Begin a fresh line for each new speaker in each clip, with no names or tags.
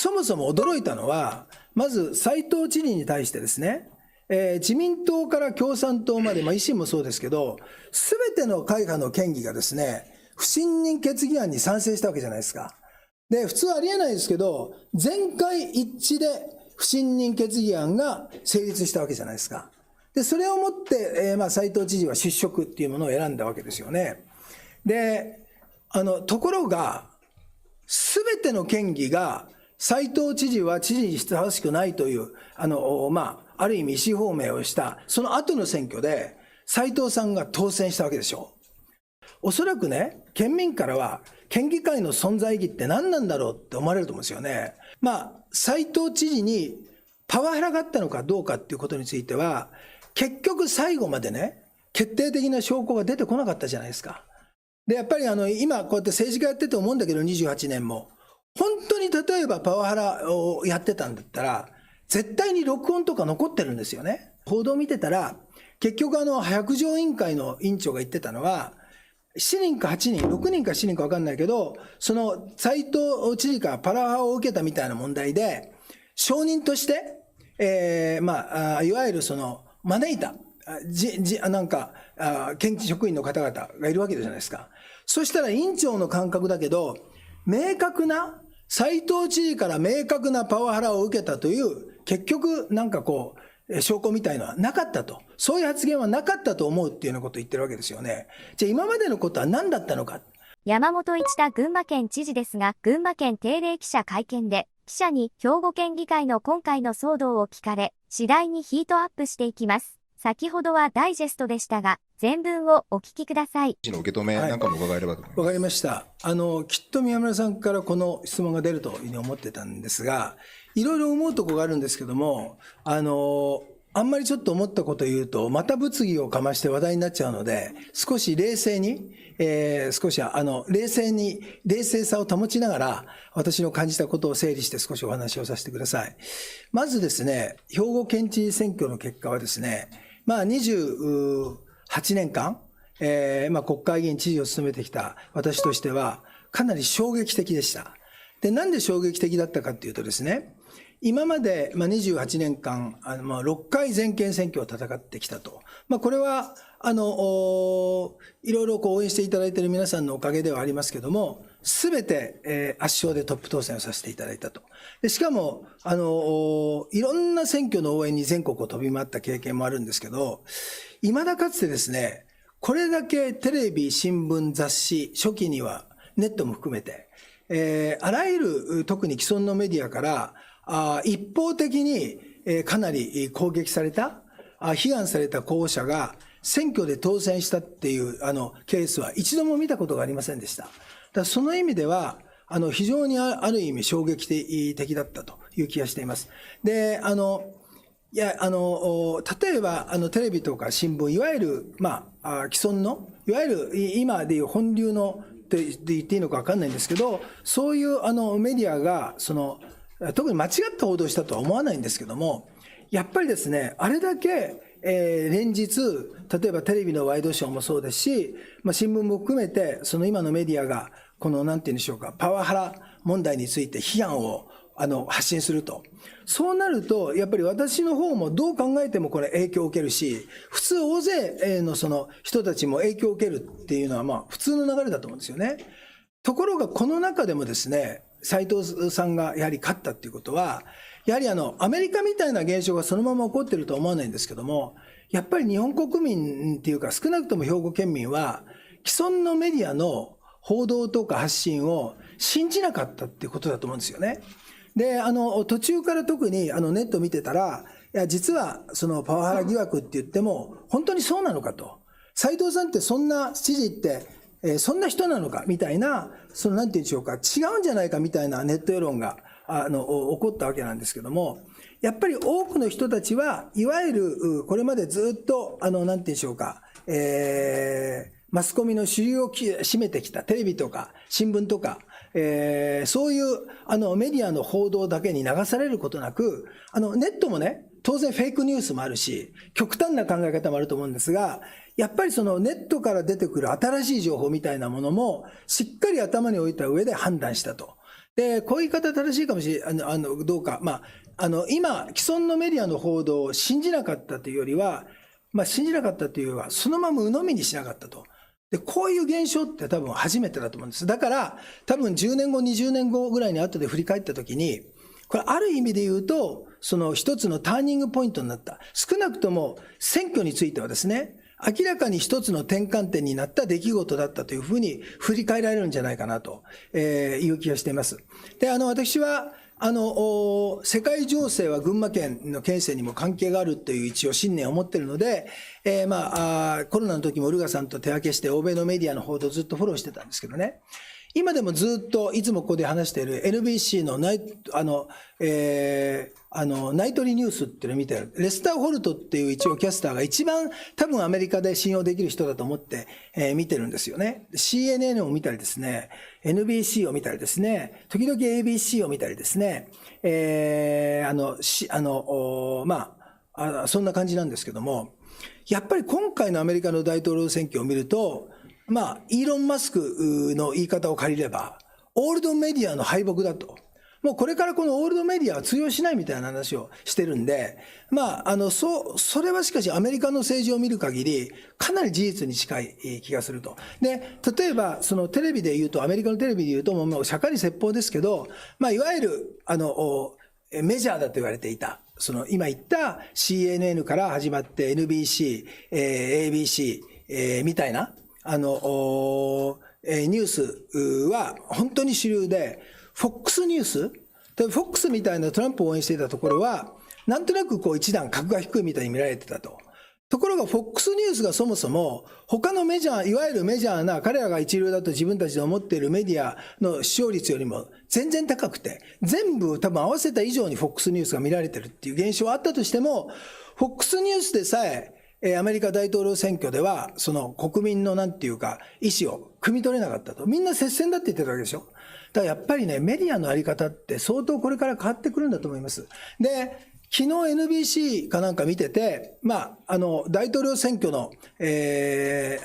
そもそも驚いたのは、まず斉藤知事に対してですね、自民党から共産党まで、維新もそうですけど、すべての会派の県議がですね、不信任決議案に賛成したわけじゃないですか。で、普通ありえないですけど、全会一致で不信任決議案が成立したわけじゃないですか。で、それをもって、斉藤知事は失職っていうものを選んだわけですよね。で、ところが、すべての県議が、斉藤知事は知事にしてほしくないという、ある意味意思表明をした、その後の選挙で、斉藤さんが当選したわけでしょう。おそらくね、県民からは、県議会の存在意義って何なんだろうって思われると思うんですよね。斉藤知事にパワハラがあったのかどうかっていうことについては、結局最後までね、決定的な証拠が出てこなかったじゃないですか。で、やっぱり今こうやって政治家やってて思うんだけど、28年も。本当に例えばパワハラをやってたんだったら、絶対に録音とか残ってるんですよね。報道を見てたら、結局百条委員会の委員長が言ってたのは、7人か8人、6人か7人か分かんないけど、その斉藤知事からパワハラを受けたみたいな問題で、証人として、いわゆる招いた、県職員の方々がいるわけじゃないですか。そしたら委員長の感覚だけど、斉藤知事から明確なパワハラを受けたという、結局証拠みたいのはなかったと。そういう発言はなかったと思うっていうようなことを言ってるわけですよね。じゃあ今までのことは何だったのか。
山本一太群馬県知事ですが、群馬県定例記者会見で、記者に兵庫県議会の今回の騒動を聞かれ、次第にヒートアップしていきます。先ほどはダイジェストでしたが、全文をお聞きください。
の受け止めなんかも伺えればと思います。
わかりました。きっと宮村さんからこの質問が出るというふうに思ってたんですが、いろいろ思うところがあるんですけども、あんまりちょっと思ったことを言うと、また物議をかまして話題になっちゃうので、少し冷静に、冷静さを保ちながら、私の感じたことを整理して少しお話をさせてください。まずですね、兵庫県知事選挙の結果はですね、28年間、国会議員知事を務めてきた私としては、かなり衝撃的でした。で、なんで衝撃的だったかっていうとですね、今まで28年間、6回全県選挙を戦ってきたと。これは、いろいろ応援していただいている皆さんのおかげではありますけども、すべて、圧勝でトップ当選をさせていただいたと。で、しかも、いろんな選挙の応援に全国を飛び回った経験もあるんですけど、未だかつてですね、これだけテレビ、新聞、雑誌、初期にはネットも含めて、あらゆる特に既存のメディアから一方的にかなり攻撃された、批判された候補者が選挙で当選したっていうケースは一度も見たことがありませんでした。だからその意味では非常にある意味衝撃的だったという気がしています。で、例えばテレビとか新聞、いわゆる既存の、いわゆる今でいう本流のって言っていいのか分かんないんですけど、そういうメディアが特に間違った報道したとは思わないんですけども、やっぱりですね、あれだけ、連日、例えばテレビのワイドショーもそうですし、新聞も含めて、今のメディアが、なんていうんでしょうか、パワハラ問題について批判を発信すると。そうなると、やっぱり私の方もどう考えてもこれ影響を受けるし、普通大勢の人たちも影響を受けるっていうのは普通の流れだと思うんですよね。ところがこの中でもですね、斉藤さんがやはり勝ったっていうことは、やはりアメリカみたいな現象がそのまま起こってるとは思わないんですけども、やっぱり日本国民っていうか少なくとも兵庫県民は、既存のメディアの報道とか発信を信じなかったっていうことだと思うんですよね。で、途中から特にネット見てたら、いや、実はパワハラ疑惑って言っても、本当にそうなのかと。斉藤さんってそんな知事って、そんな人なのかみたいな、なんて言うんでしょうか、違うんじゃないかみたいなネット世論が、起こったわけなんですけども、やっぱり多くの人たちは、いわゆる、これまでずっと、なんて言うんでしょうか、マスコミの主流を占めてきたテレビとか新聞とか、そういうメディアの報道だけに流されることなく、ネットもね、当然フェイクニュースもあるし、極端な考え方もあると思うんですが、やっぱりネットから出てくる新しい情報みたいなものも、しっかり頭に置いた上で判断したと。で、こういう言い方正しいかもしれない、どうか。今、既存のメディアの報道を信じなかったというよりは、信じなかったというよりは、そのまま鵜呑みにしなかったと。で、こういう現象って多分初めてだと思うんです。だから、多分10年後、20年後ぐらいに後で振り返ったときに、これある意味で言うと、その一つのターニングポイントになった。少なくとも選挙についてはですね、明らかに一つの転換点になった出来事だったというふうに振り返られるんじゃないかなという気がしています。で、私は、世界情勢は群馬県の県政にも関係があるという一応信念を持っているので、コロナの時もウルガさんと手分けして欧米のメディアの報道をずっとフォローしてたんですけどね。今でもずっといつもここで話している NBC のナイトリニュースっていうのを見てる。レスター・ホルトっていう一応キャスターが一番多分アメリカで信用できる人だと思って、見てるんですよね。CNN を見たりですね、NBC を見たりですね、時々 ABC を見たりですね、そんな感じなんですけども、やっぱり今回のアメリカの大統領選挙を見ると、イーロン・マスクの言い方を借りれば、オールドメディアの敗北だと。もうこれからこのオールドメディアは通用しないみたいな話をしてるんで、それはしかしアメリカの政治を見る限り、かなり事実に近い気がすると。で、例えば、そのテレビで言うと、アメリカのテレビで言うと、もう釈迦に説法ですけど、いわゆる、メジャーだと言われていた、その今言った CNN から始まって NBC、ABC、みたいな、ニュースは本当に主流で、FOX ニュース、FOX みたいなトランプを応援していたところは、なんとなくこう一段格が低いみたいに見られてたと。ところが FOX ニュースがそもそも他のメジャー、いわゆるメジャーな彼らが一流だと自分たちで思っているメディアの視聴率よりも全然高くて、全部多分合わせた以上に FOX ニュースが見られてるっていう現象はあったとしても、FOX ニュースでさえアメリカ大統領選挙では、その国民のなんていうか、意思を汲み取れなかったと。みんな接戦だって言ってたわけでしょ。だからやっぱりね、メディアのあり方って相当これから変わってくるんだと思います。で、昨日 NBC かなんか見てて、大統領選挙の、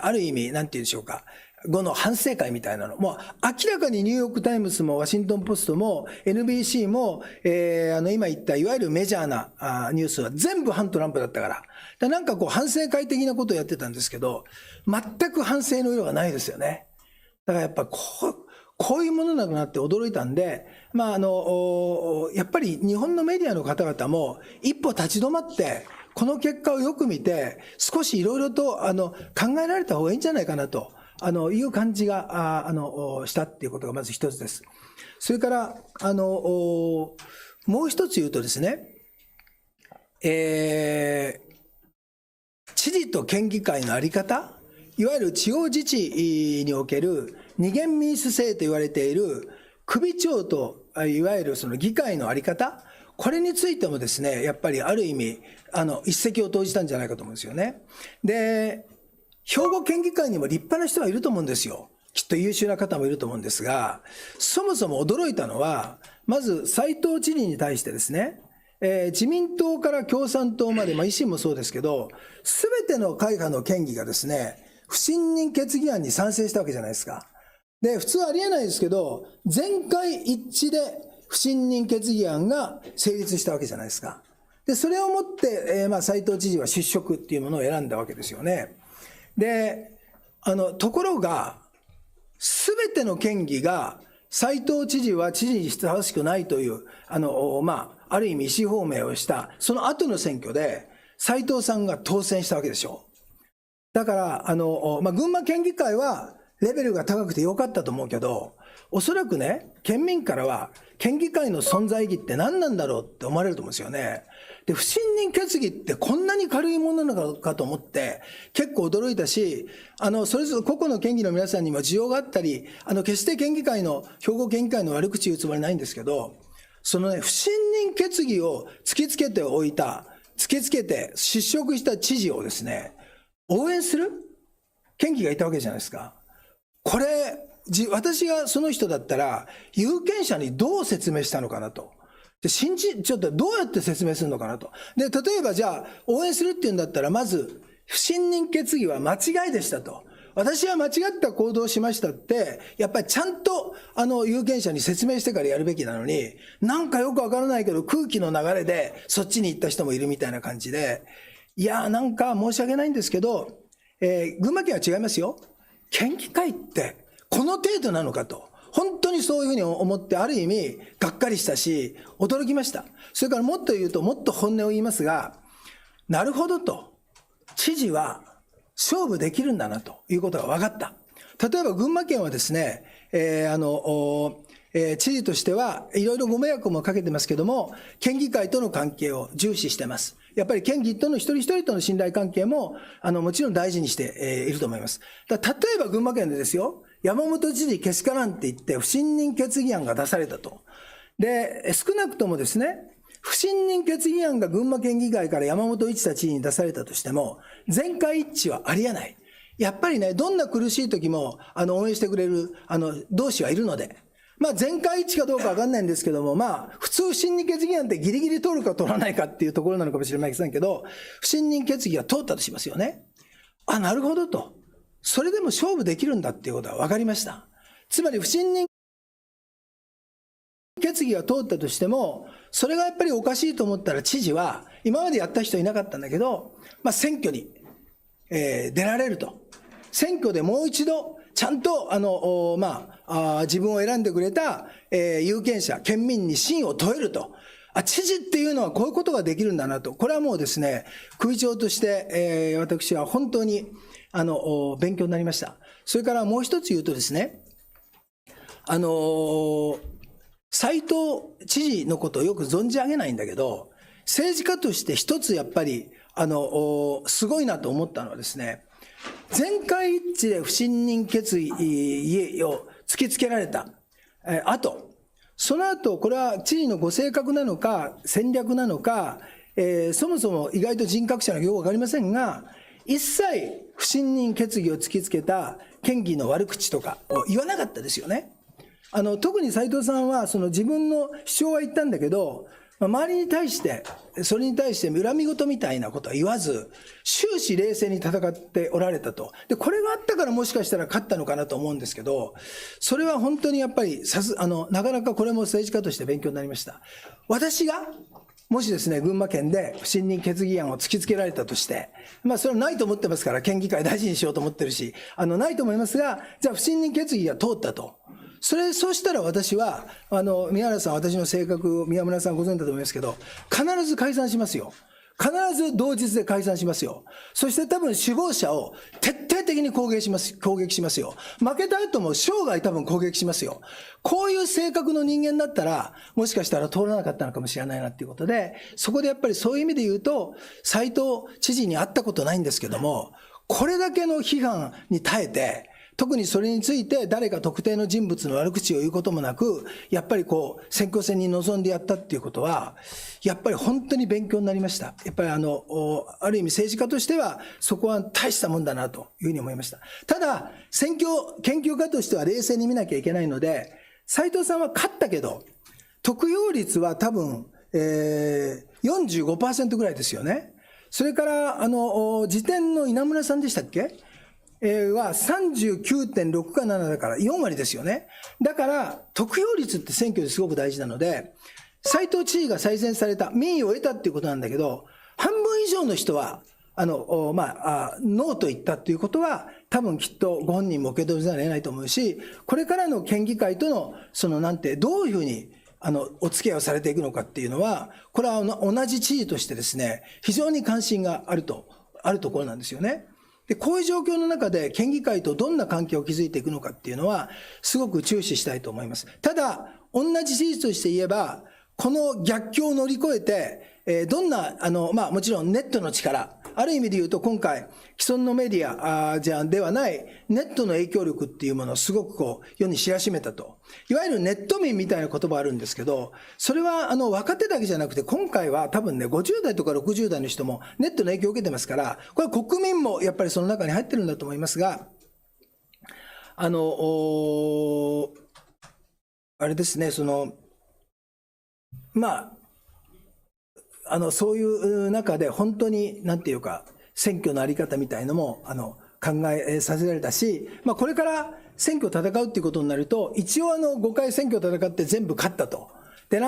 ある意味、なんて言うんでしょうか、後の反省会みたいなの。もう明らかにニューヨークタイムズもワシントンポストも NBC も、今言ったいわゆるメジャーなニュースは全部反トランプだったから。なんかこう反省会的なことをやってたんですけど、全く反省の色がないですよね。だからやっぱこういうものなくなって驚いたんで、やっぱり日本のメディアの方々も一歩立ち止まって、この結果をよく見て、少しいろいろと考えられた方がいいんじゃないかなという感じがしたっていうことがまず一つです。それからもう一つ言うとですね、知事と県議会のあり方、いわゆる地方自治における二元民主制と言われている首長といわゆるその議会のあり方、これについてもですね、やっぱりある意味一石を投じたんじゃないかと思うんですよね。で、兵庫県議会にも立派な人がいると思うんですよ。きっと優秀な方もいると思うんですが、そもそも驚いたのは、まず斉藤知事に対してですね、自民党から共産党まで、維新もそうですけど、すべての会派の県議がですね、不信任決議案に賛成したわけじゃないですか。で、普通ありえないですけど、全会一致で不信任決議案が成立したわけじゃないですか。で、それをもって、斉藤知事は失職っていうものを選んだわけですよね。で、ところが、すべての県議が、斉藤知事は知事にふさわしくないという、ある意味意思表明をした、その後の選挙で、斉藤さんが当選したわけでしょう。だから、群馬県議会は、レベルが高くてよかったと思うけど、おそらくね、県民からは、県議会の存在意義って何なんだろうって思われると思うんですよね。で、不信任決議ってこんなに軽いものなのかと思って、結構驚いたし、それぞれ個々の県議の皆さんにも需要があったり、決して兵庫県議会の悪口言うつもりないんですけど、そのね、不信任決議を突きつけて失職した知事をですね、応援する県議がいたわけじゃないですか。これ、私がその人だったら、有権者にどう説明したのかなと。で、ちょっとどうやって説明するのかなと。で、例えばじゃあ、応援するっていうんだったら、まず、不信任決議は間違いでしたと。私は間違った行動をしましたって、やっぱりちゃんと有権者に説明してからやるべきなのに、なんかよくわからないけど空気の流れでそっちに行った人もいるみたいな感じで、いやなんか申し訳ないんですけど、群馬県は違いますよ。県議会ってこの程度なのかと。本当にそういうふうに思って、ある意味がっかりしたし、驚きました。それからもっと言うと、もっと本音を言いますが、なるほどと、知事は勝負できるんだなということが分かった。例えば群馬県はですね、知事としてはいろいろご迷惑もかけてますけども、県議会との関係を重視してます。やっぱり県議との一人一人との信頼関係ももちろん大事にしていると思います。例えば群馬県でですよ、山本知事けしからんって言って不信任決議案が出されたと。で、少なくともですね、不信任決議案が群馬県議会から山本一太知事に出されたとしても、全会一致はありえない。やっぱりね、どんな苦しい時も応援してくれる同志はいるので、全会一致かどうかわかんないんですけども、普通不信任決議案ってギリギリ通るか通らないかっていうところなのかもしれませんけど、不信任決議が通ったとしますよね。なるほどと。それでも勝負できるんだっていうことは分かりました。つまり不信任決議が通ったとしても、それがやっぱりおかしいと思ったら知事は、今までやった人いなかったんだけど、選挙に、出られると。選挙でもう一度、ちゃんと自分を選んでくれた、有権者、県民に信を問えると。知事っていうのはこういうことができるんだなと。これはもうですね、首長として、私は本当に勉強になりました。それからもう一つ言うとですね、斉藤知事のことをよく存じ上げないんだけど、政治家として一つやっぱりすごいなと思ったのはですね、全会一致で不信任決議を突きつけられたその後、これは知事のご性格なのか戦略なのか、そもそも意外と人格者のよく分かりませんが、一切不信任決議を突きつけた県議の悪口とかを言わなかったですよね。特に斉藤さんは自分の主張は言ったんだけど、周りに対して、それに対して恨み事みたいなことは言わず、終始冷静に戦っておられたと。で、これがあったからもしかしたら勝ったのかなと思うんですけど、それは本当にやっぱりなかなかこれも政治家として勉強になりました。私が、もしですね、群馬県で不信任決議案を突きつけられたとして、それはないと思ってますから、県議会大事にしようと思ってるし、ないと思いますが、じゃあ不信任決議が通ったと。そうしたら私は、宮原さん、私の性格、宮村さんご存知だと思いますけど、必ず解散しますよ。必ず同日で解散しますよ。そして多分首謀者を徹底的に攻撃しますよ。負けた後も生涯多分攻撃しますよ。こういう性格の人間だったら、もしかしたら通らなかったのかもしれないなっていうことで、そこでやっぱりそういう意味で言うと、斉藤知事に会ったことないんですけども、これだけの批判に耐えて、特にそれについて誰か特定の人物の悪口を言うこともなく、やっぱり選挙戦に臨んでやったっていうことは、やっぱり本当に勉強になりました。やっぱりある意味政治家としては、そこは大したもんだなというふうに思いました。ただ、研究家としては冷静に見なきゃいけないので、斉藤さんは勝ったけど、得票率は多分、45% ぐらいですよね。それから、次点の稲村さんでしたっけは 39.6 か7だから4割ですよね。だから、得票率って選挙ですごく大事なので、斉藤知事が再選された、民意を得たっていうことなんだけど、半分以上の人は、ノーと言ったっていうことは、多分きっとご本人も受け止めざるを得ないと思うし、これからの県議会との、どういうふうに、お付き合いをされていくのかっていうのは、これは同じ知事としてですね、非常に関心があるところなんですよね。で、こういう状況の中で県議会とどんな関係を築いていくのかっていうのは、すごく注視したいと思います。ただ、同じ事実として言えば、この逆境を乗り越えて、どんな、もちろんネットの力、ある意味で言うと今回、既存のメディアではないネットの影響力っていうものをすごく世に知らしめたと。いわゆるネット民みたいな言葉あるんですけど、それは若手だけじゃなくて、今回は多分ね、50代とか60代の人もネットの影響を受けてますから、これは国民もやっぱりその中に入ってるんだと思いますが、あれですね、そういう中で本当に、なんていうか、選挙のあり方みたいのも、考えさせられたし、これから選挙を戦うっていうことになると、一応5回選挙を戦って全部勝ったと。で、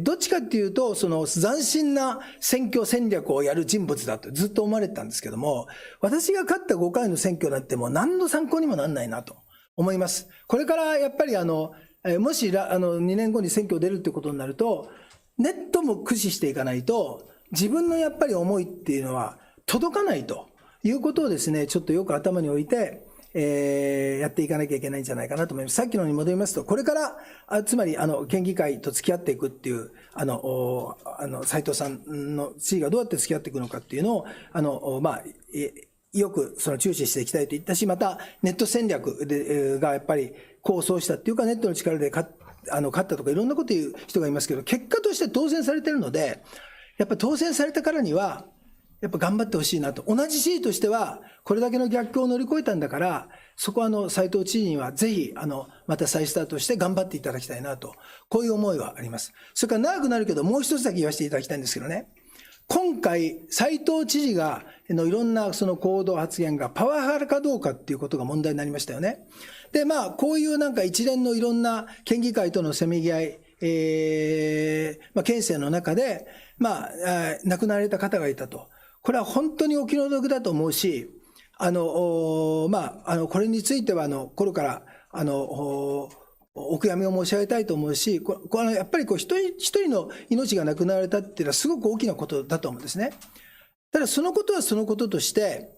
どっちかっていうと、その斬新な選挙戦略をやる人物だとずっと思われてたんですけども、私が勝った5回の選挙なんてもう何の参考にもなんないなと思います。これからやっぱりもし2年後に選挙出るってことになると、ネットも駆使していかないと、自分のやっぱり思いっていうのは届かないということをですね、ちょっとよく頭に置いて、やっていかなきゃいけないんじゃないかなと思います。さっきのに戻りますと、これからつまり県議会と付き合っていくっていう斉藤さんの地位がどうやって付き合っていくのかっていうのをよくその注視していきたいと言ったし、またネット戦略がやっぱり功を奏したっていうか、ネットの力で勝ったとかいろんなこと言う人がいますけど、結果として当選されてるので、やっぱ当選されたからにはやっぱ頑張ってほしいなと。同じ市としてはこれだけの逆境を乗り越えたんだから、そこは斉藤知事にはぜひまた再スタートして頑張っていただきたいなと、こういう思いはあります。それから長くなるけど、もう一つだけ言わせていただきたいんですけどね、今回斉藤知事がいろんなその行動発言がパワハラかどうかっていうことが問題になりましたよね。でこういう一連のいろんな県議会とのせめぎ合い、県政の中で亡くなられた方がいたと。これは本当にお気の毒だと思うし、これについては頃からお悔やみを申し上げたいと思うし、やっぱり一人一人の命が亡くなられたっていうのはすごく大きなことだと思うんですね。ただそのことはそのこととして、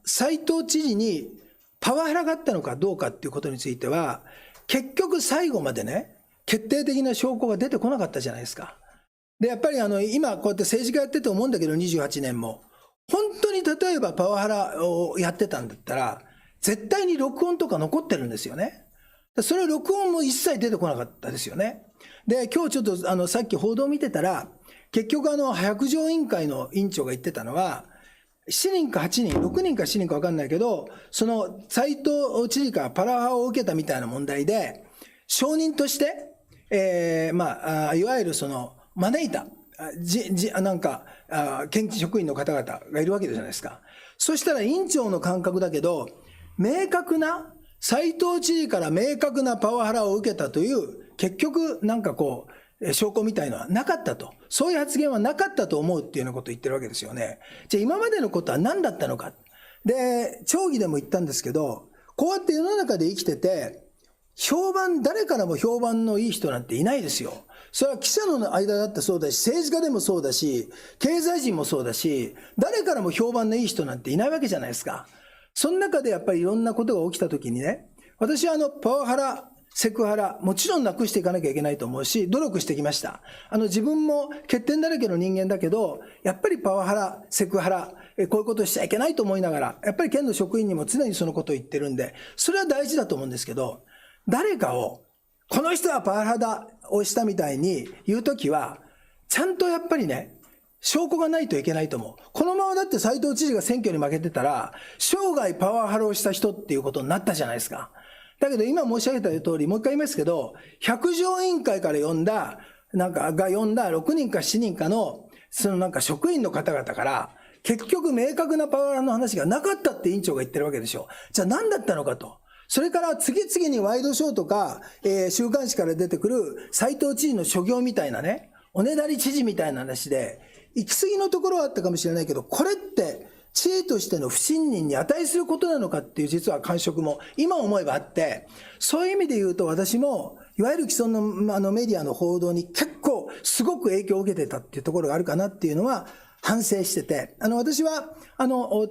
斉藤知事にパワハラがあったのかどうかっていうことについては、結局最後までね、決定的な証拠が出てこなかったじゃないですか。で、やっぱり今こうやって政治家やってて思うんだけど、28年も。本当に例えばパワハラをやってたんだったら、絶対に録音とか残ってるんですよね。それ録音も一切出てこなかったですよね。で、今日ちょっとさっき報道を見てたら、結局百条委員会の委員長が言ってたのは、7人か8人、6人か7人か分かんないけど、その斉藤知事からパワハラを受けたみたいな問題で、証人として、いわゆる招いた、県職員の方々がいるわけじゃないですか。そしたら委員長の感覚だけど、斉藤知事から明確なパワハラを受けたという、結局証拠みたいのはなかったと。そういう発言はなかったと思うっていうようなことを言ってるわけですよね。じゃあ今までのことは何だったのか。で、町議でも言ったんですけど、こうやって世の中で生きてて、誰からも評判のいい人なんていないですよ。それは記者の間だってそうだし、政治家でもそうだし、経済人もそうだし、誰からも評判のいい人なんていないわけじゃないですか。その中でやっぱりいろんなことが起きたときにね、私はパワハラ、セクハラ、もちろんなくしていかなきゃいけないと思うし、努力してきました。自分も欠点だらけの人間だけど、やっぱりパワハラ、セクハラ、こういうことをしちゃいけないと思いながら、やっぱり県の職員にも常にそのことを言ってるんで、それは大事だと思うんですけど、誰かを、この人はパワハラをしたみたいに言うときは、ちゃんとやっぱりね、証拠がないといけないと思う。このままだって斉藤知事が選挙に負けてたら、生涯パワハラをした人っていうことになったじゃないですか。だけど今申し上げた通り、もう一回言いますけど、百条委員会から呼んだ6人か7人かの、職員の方々から、結局明確なパワハラの話がなかったって委員長が言ってるわけでしょ。じゃあ何だったのかと。それから次々にワイドショーとか、週刊誌から出てくる斉藤知事の所業みたいなね、おねだり知事みたいな話で、行き過ぎのところはあったかもしれないけど、これって知事としての不信任に値することなのかっていう実は感触も今思えばあって、そういう意味で言うと私も、いわゆる既存のメディアの報道に結構すごく影響を受けてたっていうところがあるかなっていうのは反省してて、私は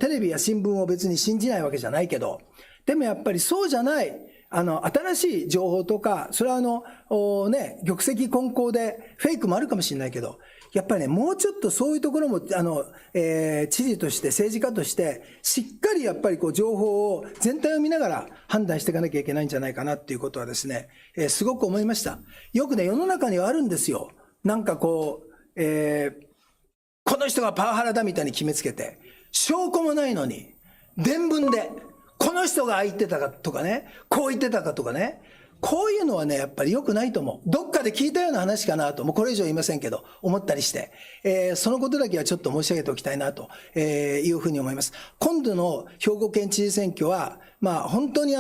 テレビや新聞を別に信じないわけじゃないけど、でもやっぱりそうじゃない、新しい情報とか、それは玉石混交でフェイクもあるかもしれないけど、やっぱりね、もうちょっとそういうところも、知事として、政治家として、しっかりやっぱり情報を全体を見ながら判断していかなきゃいけないんじゃないかなっていうことはですね、すごく思いました。よくね、世の中にはあるんですよ。この人がパワハラだみたいに決めつけて、証拠もないのに、伝聞で、この人が言ってたかとかね、こう言ってたかとかね、こういうのはね、やっぱり良くないと思う。どっかで聞いたような話かなと、もうこれ以上言いませんけど、思ったりして、そのことだけはちょっと申し上げておきたいなというふうに思います。今度の兵庫県知事選挙は、本当に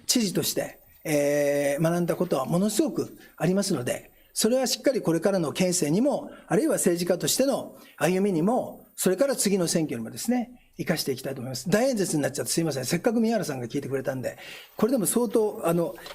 知事として、学んだことはものすごくありますので、それはしっかりこれからの県政にも、あるいは政治家としての歩みにも、それから次の選挙にもですね、生かしていきたいと思います。大演説になっちゃってすいません。せっかく宮原さんが聞いてくれたんで、これでも相当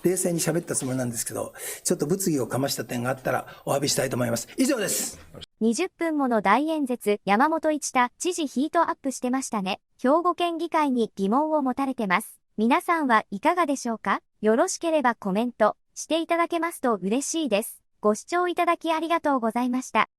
冷静に喋ったつもりなんですけど、ちょっと物議をかました点があったらお詫びしたいと思います。以上です。
20分もの大演説、山本一太知事ヒートアップしてましたね。兵庫県議会に疑問を持たれてます。皆さんはいかがでしょうか？よろしければコメントしていただけますと嬉しいです。ご視聴いただきありがとうございました。